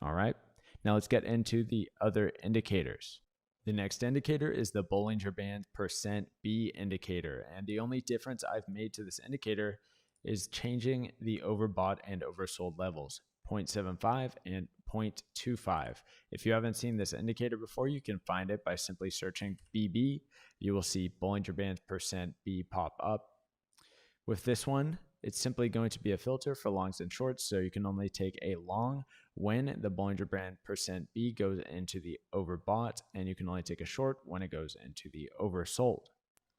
All right, now let's get into the other indicators. The next indicator is the Bollinger Band %B indicator, and the only difference I've made to this indicator is changing the overbought and oversold levels, 0.75 and 0.25. If you haven't seen this indicator before, you can find it by simply searching BB. You will see Bollinger Band %B pop up. With this one, it's simply going to be a filter for longs and shorts, so you can only take a long when the Bollinger Band %B goes into the overbought, and you can only take a short when it goes into the oversold.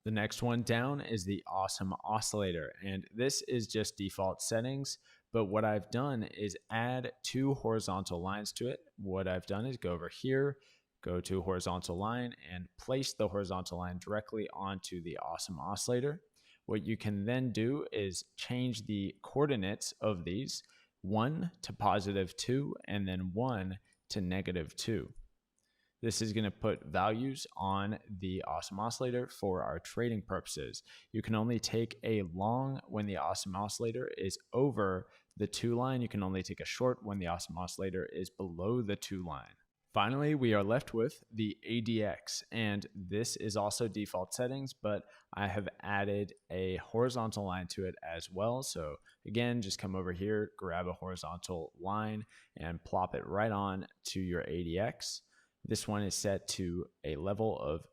The next one down is the Awesome Oscillator, and this is just default settings, but what I've done is add 2 horizontal lines to it. What I've done is go over here, go to horizontal line, and place the horizontal line directly onto the Awesome Oscillator. What you can then do is change the coordinates of these, 1 to +2 and then 1 to -2. This is going to put values on the Awesome Oscillator for our trading purposes. You can only take a long when the Awesome Oscillator is over the 2 line. You can only take a short when the Awesome Oscillator is below the 2 line. Finally, we are left with the ADX, and this is also default settings, but I have added a horizontal line to it as well. So again, just come over here, grab a horizontal line, and plop it right on to your ADX. This one is set to a level of